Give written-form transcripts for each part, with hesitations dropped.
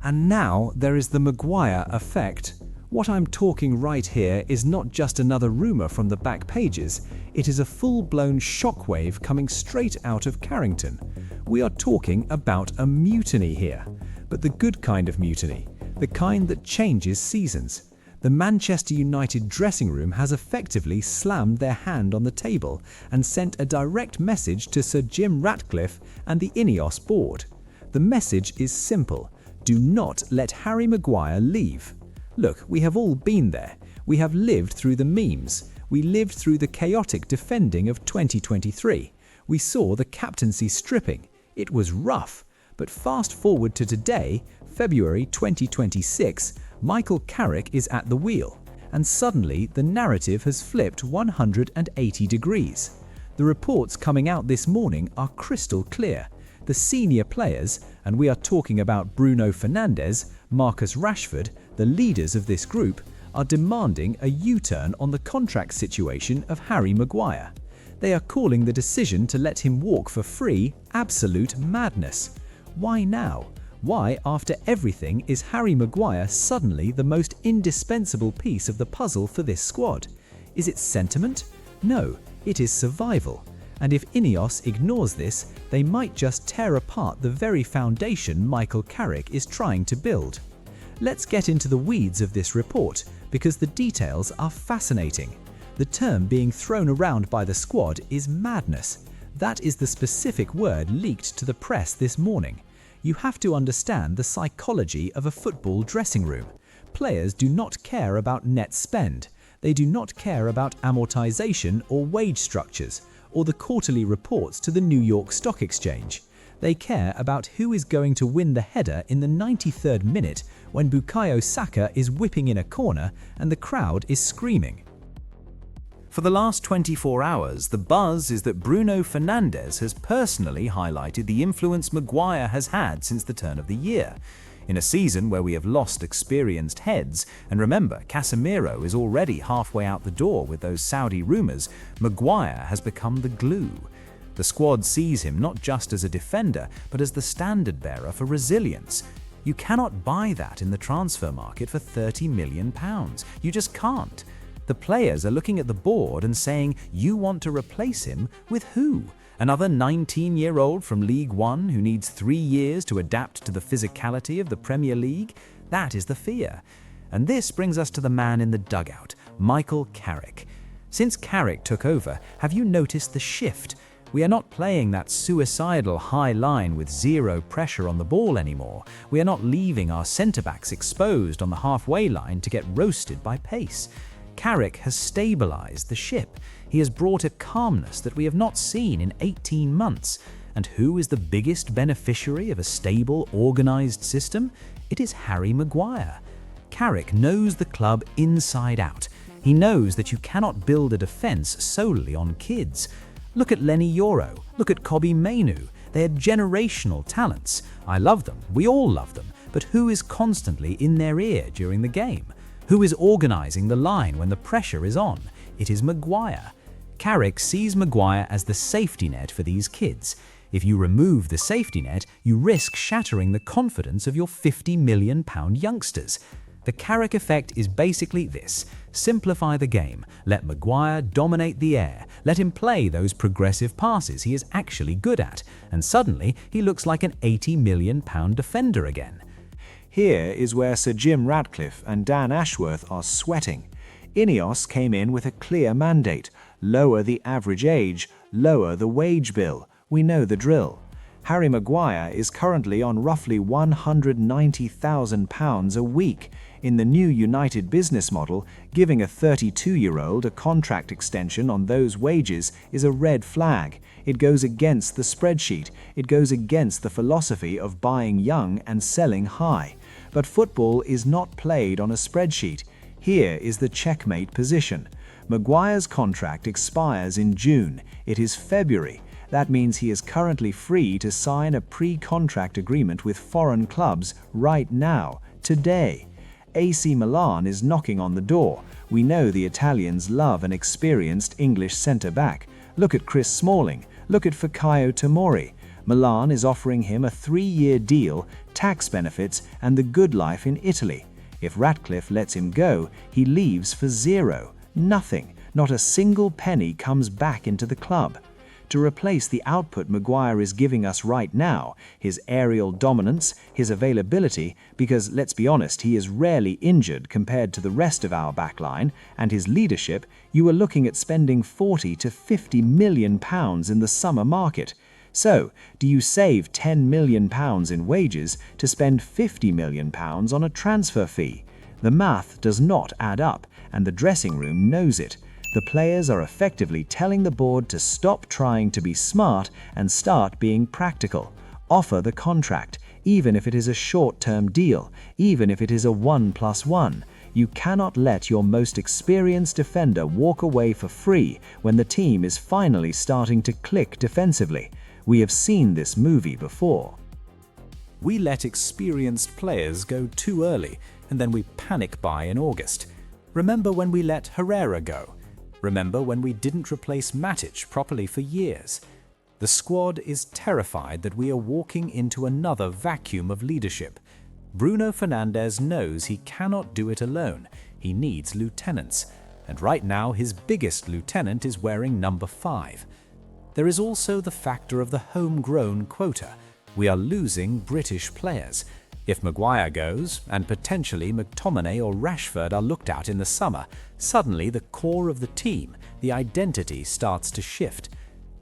And now there is the Maguire effect. What I'm talking right here is not just another rumour from the back pages, it is a full-blown shockwave coming straight out of Carrington. We are talking about a mutiny here, but the good kind of mutiny, the kind that changes seasons. The Manchester United dressing room has effectively slammed their hand on the table and sent a direct message to Sir Jim Ratcliffe and the INEOS board. The message is simple: do not let Harry Maguire leave. Look, we have all been there. We have lived through the memes. We lived through the chaotic defending of 2023. We saw the captaincy stripping. It was rough. But fast forward to today, February 2026, Michael Carrick is at the wheel. And suddenly the narrative has flipped 180 degrees. The reports coming out this morning are crystal clear. The senior players, and we are talking about Bruno Fernandes, Marcus Rashford, the leaders of this group, are demanding a U-turn on the contract situation of Harry Maguire. They are calling the decision to let him walk for free absolute madness. Why now? Why, after everything, is Harry Maguire suddenly the most indispensable piece of the puzzle for this squad? Is it sentiment? No, it is survival. And if INEOS ignores this, they might just tear apart the very foundation Michael Carrick is trying to build. Let's get into the weeds of this report, because the details are fascinating. The term being thrown around by the squad is madness. That is the specific word leaked to the press this morning. You have to understand the psychology of a football dressing room. Players do not care about net spend. They do not care about amortization or wage structures, or the quarterly reports to the New York Stock Exchange. They care about who is going to win the header in the 93rd minute when Bukayo Saka is whipping in a corner and the crowd is screaming. For the last 24 hours, the buzz is that Bruno Fernandes has personally highlighted the influence Maguire has had since the turn of the year. In a season where we have lost experienced heads, and remember, Casemiro is already halfway out the door with those Saudi rumours, Maguire has become the glue. The squad sees him not just as a defender, but as the standard bearer for resilience. You cannot buy that in the transfer market for £30 million. You just can't. The players are looking at the board and saying, you want to replace him with who? Another 19-year-old from League One who needs 3 years to adapt to the physicality of the Premier League? That is the fear. And this brings us to the man in the dugout, Michael Carrick. Since Carrick took over, have you noticed the shift? We are not playing that suicidal high line with zero pressure on the ball anymore. We are not leaving our centre-backs exposed on the halfway line to get roasted by pace. Carrick has stabilised the ship. He has brought a calmness that we have not seen in 18 months. And who is the biggest beneficiary of a stable, organised system? It is Harry Maguire. Carrick knows the club inside out. He knows that you cannot build a defence solely on kids. Look at Lenny Yoro. Look at Kobbie Mainoo. They are generational talents. I love them. We all love them. But who is constantly in their ear during the game? Who is organising the line when the pressure is on? It is Maguire. Carrick sees Maguire as the safety net for these kids. If you remove the safety net, you risk shattering the confidence of your £50 million youngsters. The Carrick effect is basically this: simplify the game, let Maguire dominate the air, let him play those progressive passes he is actually good at, and suddenly he looks like an £80 million defender again. Here is where Sir Jim Ratcliffe and Dan Ashworth are sweating. INEOS came in with a clear mandate: lower the average age, lower the wage bill. We know the drill. Harry Maguire is currently on roughly £190,000 a week. In the new United business model, giving a 32-year-old a contract extension on those wages is a red flag. It goes against the spreadsheet. It goes against the philosophy of buying young and selling high. But football is not played on a spreadsheet. Here is the checkmate position. Maguire's contract expires in June. It is February. That means he is currently free to sign a pre-contract agreement with foreign clubs right now, today. AC Milan is knocking on the door. We know the Italians love an experienced English centre-back. Look at Chris Smalling. Look at Fikayo Tomori. Milan is offering him a 3-year deal, tax benefits, and the good life in Italy. If Ratcliffe lets him go, he leaves for zero. Nothing, not a single penny comes back into the club. To replace the output Maguire is giving us right now, his aerial dominance, his availability, because let's be honest, he is rarely injured compared to the rest of our backline, and his leadership, you are looking at spending 40 to 50 million pounds in the summer market. So, do you save 10 million pounds in wages to spend 50 million pounds on a transfer fee? The math does not add up, and the dressing room knows it. The players are effectively telling the board to stop trying to be smart and start being practical. Offer the contract, even if it is a short-term deal, even if it is a 1+1. You cannot let your most experienced defender walk away for free when the team is finally starting to click defensively. We have seen this movie before. We let experienced players go too early, and then we panic buy in August. Remember when we let Herrera go? Remember when we didn't replace Matic properly for years? The squad is terrified that we are walking into another vacuum of leadership. Bruno Fernandes knows he cannot do it alone. He needs lieutenants. And right now his biggest lieutenant is wearing number 5. There is also the factor of the homegrown quota. We are losing British players. If Maguire goes, and potentially McTominay or Rashford are looked at in the summer, suddenly the core of the team, the identity starts to shift.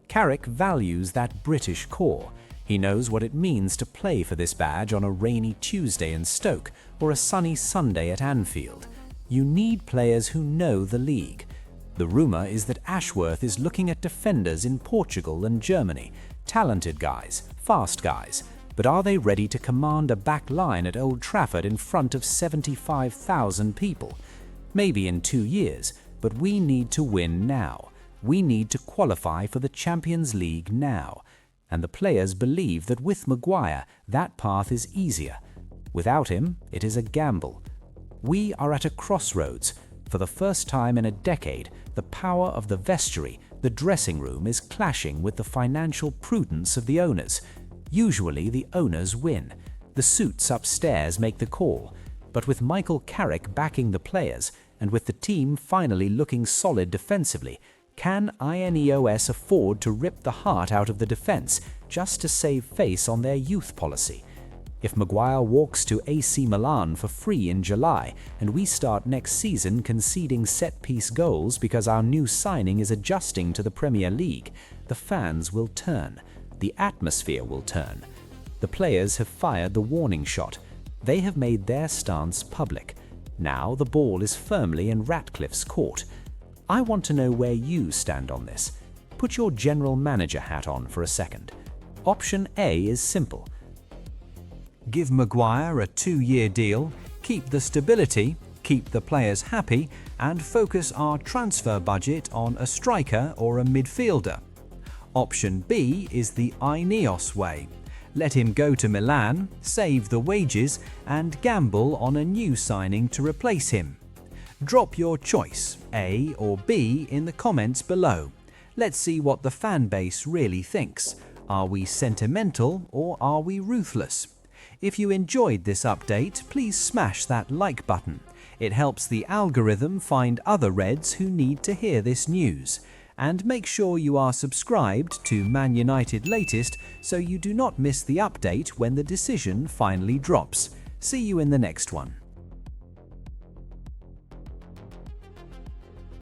Carrick values that British core. He knows what it means to play for this badge on a rainy Tuesday in Stoke or a sunny Sunday at Anfield. You need players who know the league. The rumour is that Ashworth is looking at defenders in Portugal and Germany, talented guys, fast guys. But are they ready to command a back line at Old Trafford in front of 75,000 people? Maybe in 2 years, but we need to win now. We need to qualify for the Champions League now. And the players believe that with Maguire, that path is easier. Without him, it is a gamble. We are at a crossroads. For the first time in a decade, the power of the vestry, the dressing room, is clashing with the financial prudence of the owners. Usually the owners win. The suits upstairs make the call. But with Michael Carrick backing the players, and with the team finally looking solid defensively, can INEOS afford to rip the heart out of the defense just to save face on their youth policy? If Maguire walks to AC Milan for free in July, and we start next season conceding set-piece goals because our new signing is adjusting to the Premier League, the fans will turn. The atmosphere will turn. The players have fired the warning shot. They have made their stance public. Now the ball is firmly in Ratcliffe's court. I want to know where you stand on this. Put your general manager hat on for a second. Option A is simple. Give Maguire a 2-year deal, keep the stability, keep the players happy, and focus our transfer budget on a striker or a midfielder. Option B is the INEOS way. Let him go to Milan, save the wages, and gamble on a new signing to replace him. Drop your choice, A or B, in the comments below. Let's see what the fan base really thinks. Are we sentimental or are we ruthless? If you enjoyed this update, please smash that like button. It helps the algorithm find other Reds who need to hear this news. And make sure you are subscribed to Man United Latest so you do not miss the update when the decision finally drops. See you in the next one.